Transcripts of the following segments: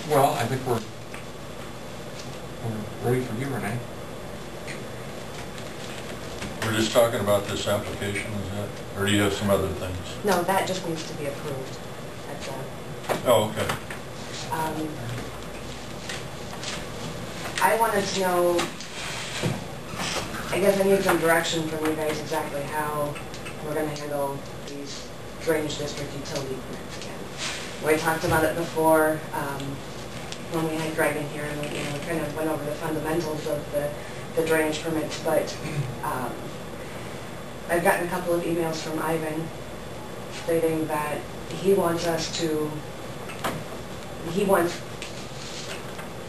Well, I think we're ready for you, Renee. We're just talking about this application, is that? Or do you have some other things? No, that just needs to be approved. That's Oh, okay. I wanted to know, I guess I need some direction from you guys exactly how we're going to handle these drainage district utility permits again. We talked about it before when we had Greg in here, and we kind of went over the fundamentals of the drainage permits, but I've gotten a couple of emails from Ivan stating that he wants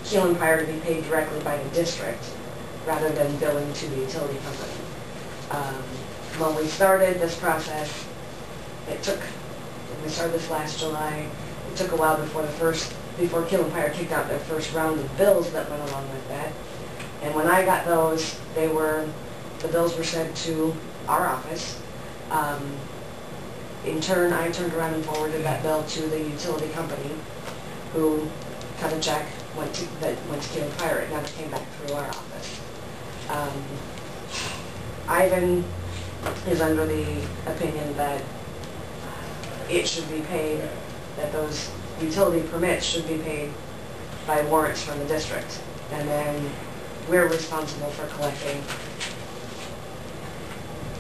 Keel and Pyre to be paid directly by the district rather than billing to the utility company. When we started this process, when we started this last July, it took a while before Keel and Pyre kicked out their first round of bills that went along with that. And when I got those, the bills were sent to our office. In turn, I turned around and forwarded that bill to the utility company, who cut a check, went to Keel and Pyre, and never came back through our office. Ivan is under the opinion that it should be paid, that those utility permits should be paid by warrants from the district, and then we're responsible for collecting,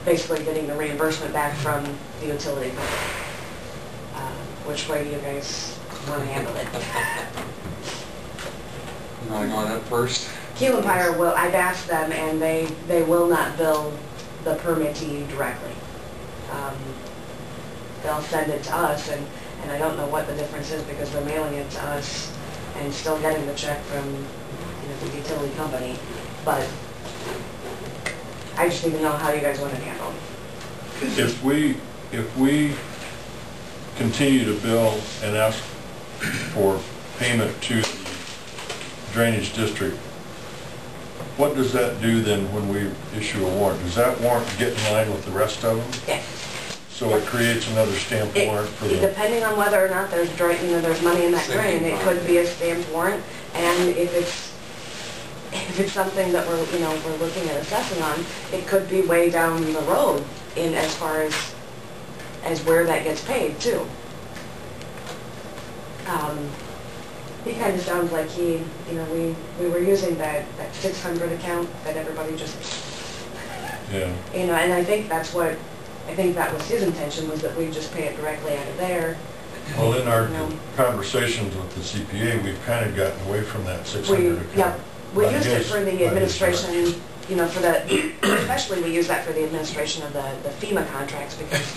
basically getting the reimbursement back from the utility company. Which way do you guys want to handle it? You want to go on that first? Keel and Pyre will, I've asked them, and they will not bill the permittee directly. They'll send it to us, and I don't know what the difference is because they're mailing it to us and still getting the check from the utility company. But I just need to know how you guys want to handle it. If we continue to bill and ask for payment to the drainage district, what does that do then when we issue a warrant? Does that warrant get in line with the rest of them? Yes. So it creates another stamped warrant for the... Depending on whether or not there's money in that drain, it could be a stamped warrant, and if it's something that we're looking at assessing on, it could be way down the road in as far as where that gets paid too. He kind of sounds like we were using that 600 account that everybody just, yeah. And I think that was his intention, was that we just pay it directly out of there. Well, in our conversations with the CPA, we've kind of gotten away from that 600 account. Yeah, we used it for the administration, especially we use that for the administration of the FEMA contracts because,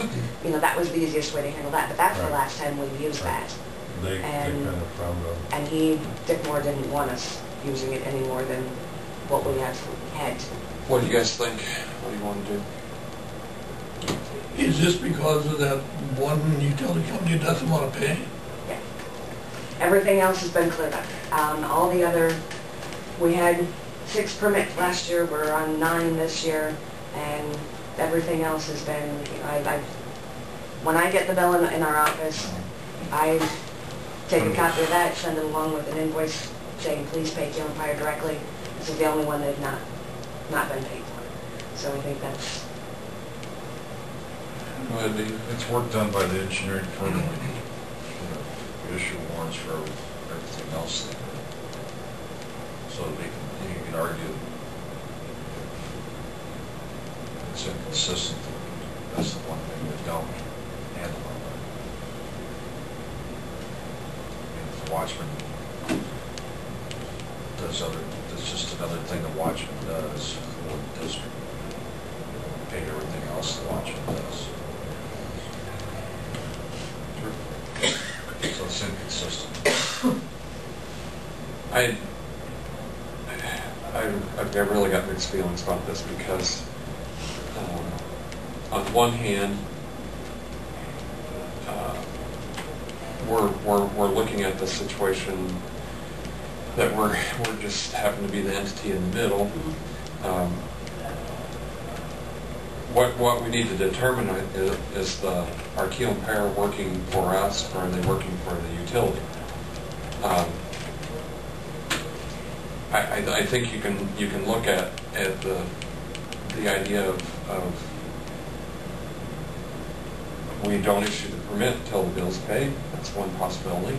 that was the easiest way to handle that. But that's the last time we've used that. They kind of frowned on it. And Dick Moore didn't want us using it any more than what we actually had to. What do you guys think? What do you want to do? Is this because of that one utility company doesn't want to pay? Yeah. Everything else has been cleared up. All the other, we had 6 permits last year, we're on 9 this year, and everything else has been, when I get the bill in our office, I take a copy of that, send it along with an invoice saying please pay Keel and Pyre directly. This is the only one they've not been paid for. So I think that's... Well, it's work done by the engineering firm. We issue warrants for everything else. So you can argue it's inconsistent. That's the one thing we don't handle on that. If the watchman does that's just another thing the watchman does for the district. Pay everything else the watchman does. So it's inconsistent. I've really got mixed feelings about this because on one hand, we're looking at the situation that we're just happen to be the entity in the middle. What we need to determine is are Keel and Pyre working for us, or are they working for the utility? I think you can look at the idea of we don't issue the permit until the bill's paid. That's one possibility.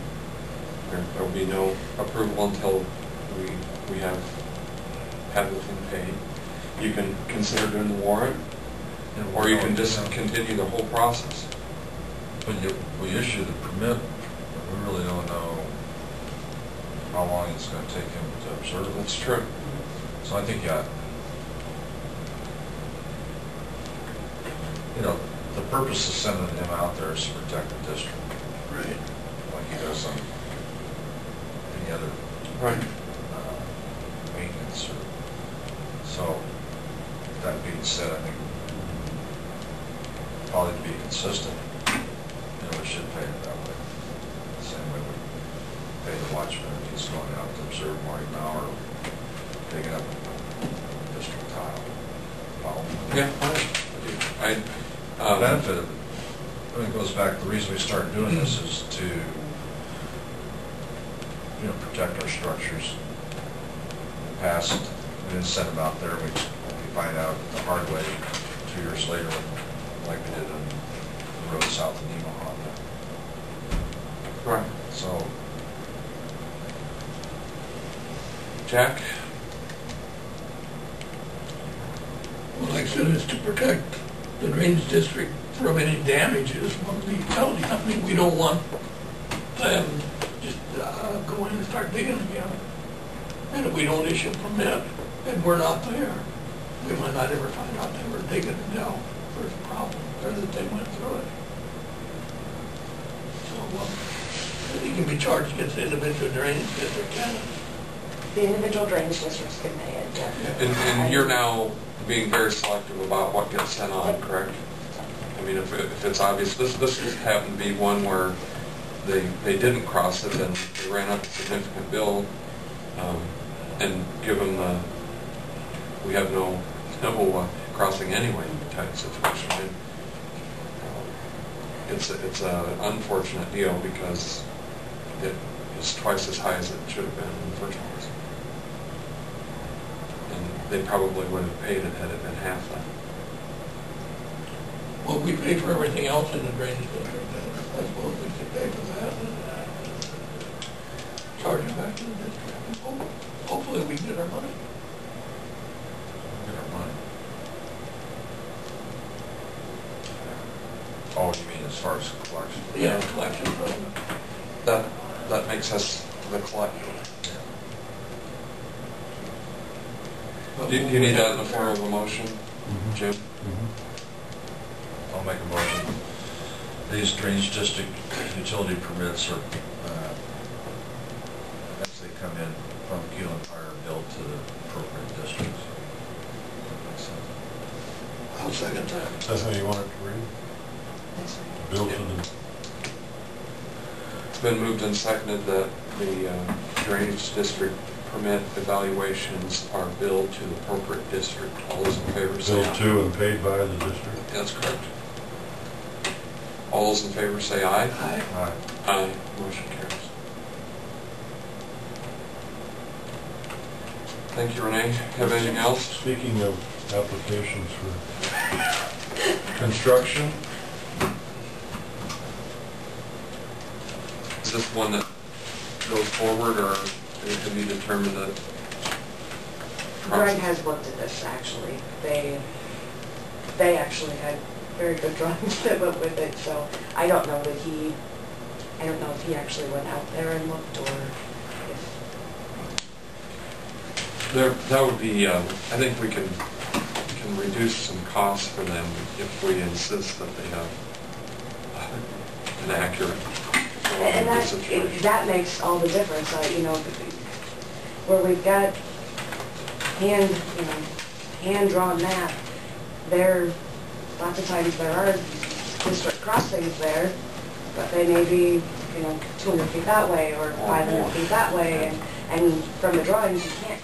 There will be no approval until we have the thing paid. You can consider doing the warrant, or you can just continue the whole process. But we issue the permit, but we really don't know how long it's going to take him to observe. That's true. So I think, yeah, the purpose of sending him out there is to protect the district. Right. Like he does on any other Right. maintenance. So, that being said, I think probably to be consistent, we should pay it that way. The same way we pay the watchman if he's going out to observe Marty Mauer, digging up a district tile. Yeah. The benefit of it, it goes back, the reason we started doing this is to, protect our structures. In the past, we didn't send them out there, we find out the hard way 2 years later, like we did on the road south of Nemaha. Right. So, Jack? Well, like I said, it's to protect the drainage district from any damages from the utility company. We don't want them just go in and start digging again. And if we don't issue a permit and we're not there, we might not ever find out they were digging until there's a problem or that they went through it. So he can be charged against the individual drainage district, can it? The individual drainage districts can pay it, yeah. And you're now being very selective about what gets sent on, correct? I mean, if it's obvious, this just happened to be one where they didn't cross it and they ran up a significant bill, and given we have no crossing anyway type situation, it's an unfortunate deal because it is twice as high as it should have been in the first place. And they probably would have paid it had it been half that. Well, we pay for everything else in the drainage district, I suppose we should pay for that and charge it back to the district. Hopefully we get our money. get our money. Oh, you mean as far as collection? Yeah, collection from That makes us the collector. Do you need that in the form of a motion, Jim? I'll make a motion. These drainage district utility permits are, as they come in from Keelan Fire, billed to the appropriate districts. That makes sense. I'll second that. That's how you want it to read? That's right. Bill to the... It's been moved and seconded that the drainage district permit evaluations are billed to the appropriate district. All those in favor say aye. Billed to and paid by the district. That's correct. All those in favor say aye. Aye. Aye. Aye. Motion carries. Thank you, Renee. Have anything else? Speaking of applications for construction, Is this one that goes forward, or have you determined that? Greg has looked at this, actually. They actually had very good drawings that went with it, so I don't know if he actually went out there and looked, or if... That would be, I think we can reduce some costs for them if we insist that they have an accurate. And that makes all the difference, where we've got hand-drawn map, lots of times there are district crossings there, but they may be, 200 feet that way or 500 feet that way, and from the drawings you can't